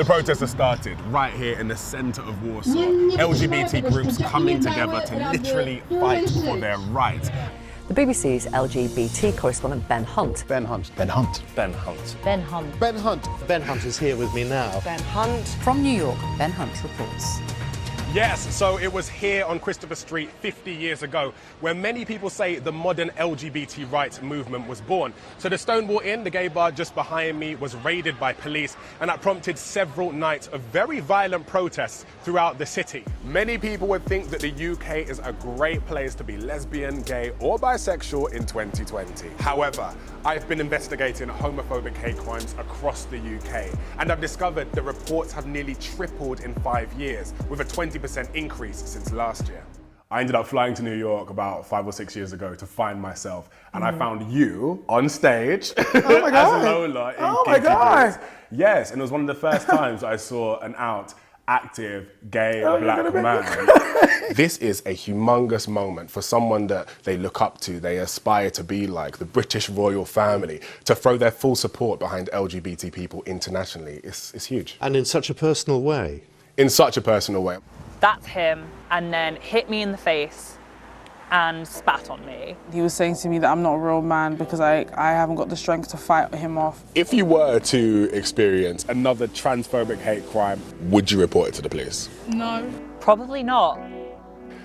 The protest has started right here in the centre of Warsaw. LGBT groups coming together to literally fight for their rights. The BBC's LGBT correspondent Ben Hunte. Ben Hunt. Ben Hunt. Ben Hunt. Ben Hunt. Ben Hunt. Ben Hunt is here with me now. Ben Hunt. From New York, Ben Hunte reports. Yes, so it was here on Christopher Street 50 years ago where many people say the modern LGBT rights movement was born. So the Stonewall Inn, the gay bar just behind me, was raided by police, and that prompted several nights of very violent protests throughout the city. Many people would think that the UK is a great place to be lesbian, gay or bisexual in 2020. However, I've been investigating homophobic hate crimes across the UK, and I've discovered the reports have nearly tripled in 5 years, with a 20% increase since last year. I ended up flying to New York about 5 or 6 years ago to find myself, and I found you on stage as Lola in Kinky Boots. Yes, and it was one of the first times I saw an out, active, gay black man. This is a humongous moment for someone that they look up to, they aspire to be like, the British royal family, to throw their full support behind LGBT people internationally. It's huge. And in such a personal way. In such a personal way. That's him, and then hit me in the face and spat on me. He was saying to me that I'm not a real man because I haven't got the strength to fight him off. If you were to experience another transphobic hate crime, would you report it to the police? No. Probably not.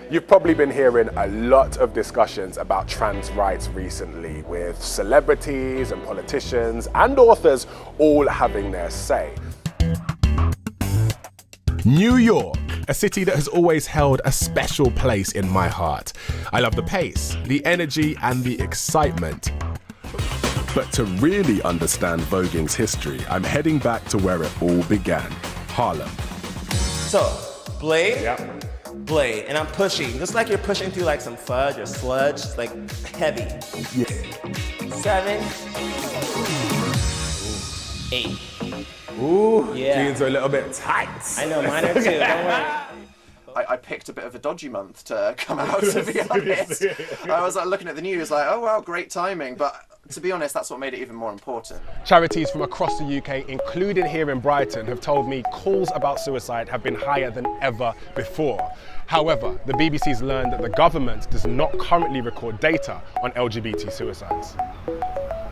You've probably been hearing a lot of discussions about trans rights recently, with celebrities and politicians and authors all having their say. New York, a city that has always held a special place in my heart. I love the pace, the energy and the excitement. But to really understand voguing's history, I'm heading back to where it all began, Harlem. So, blade, Yep. blade, and I'm pushing, just like you're pushing through like some fudge or sludge, it's like heavy. Yeah. 7, 8. Ooh, Yeah. jeans are a little bit tight. I know, mine are too, don't worry. I picked a bit of a dodgy month to come out, to be honest. I was like looking at the news like, oh wow, great timing, but to be honest, that's what made it even more important. Charities from across the UK, including here in Brighton, have told me calls about suicide have been higher than ever before. However, the BBC's learned that the government does not currently record data on LGBT suicides.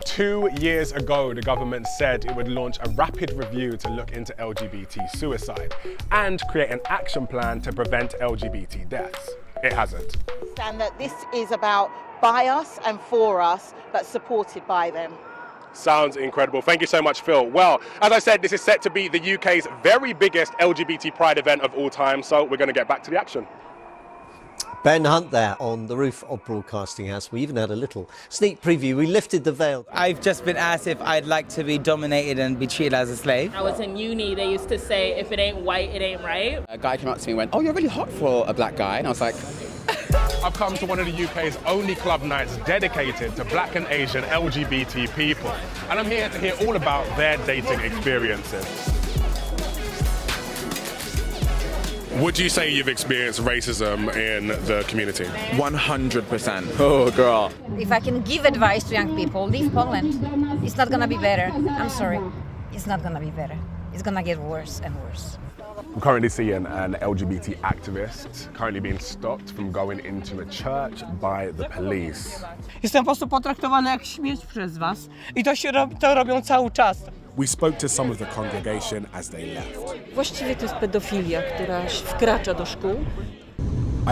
2 years ago, the government said it would launch a rapid review to look into LGBT suicide and create an action plan to prevent LGBT deaths. It hasn't. And that this is about by us and for us, but supported by them. Sounds incredible. Thank you so much, Phil. Well, as I said, this is set to be the UK's very biggest LGBT pride event of all time, so we're going to get back to the action. Ben Hunt there on the roof of Broadcasting House. We even had a little sneak preview. We lifted the veil. I've just been asked if I'd like to be dominated and be treated as a slave. I was in uni, they used to say, if it ain't white, it ain't right. A guy came up to me and went, oh, you're really hot for a black guy. And I was like... I've come to one of the UK's only club nights dedicated to black and Asian LGBT people. And I'm here to hear all about their dating experiences. Would you say you've experienced racism in the community? 100%. Oh, girl. If I can give advice to young people, leave Poland. It's not gonna be better. I'm sorry. It's not gonna be better. It's gonna get worse and worse. I'm currently seeing an LGBT activist currently being stopped from going into a church by the police. Jestem po prostu potraktowany jak śmieć przez was i to robią cały czas. We spoke to some of the congregation as they left. Właściwie to jest pedofilia, która wkracza do szkół.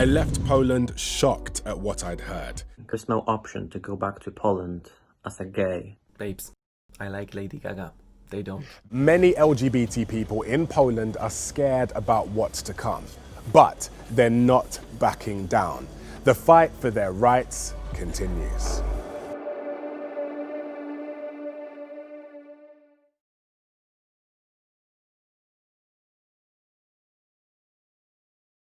I left Poland shocked at what I'd heard. There's no option to go back to Poland as a gay. Babes, I like Lady Gaga. They don't. Many LGBT people in Poland are scared about what's to come, but they're not backing down. The fight for their rights continues.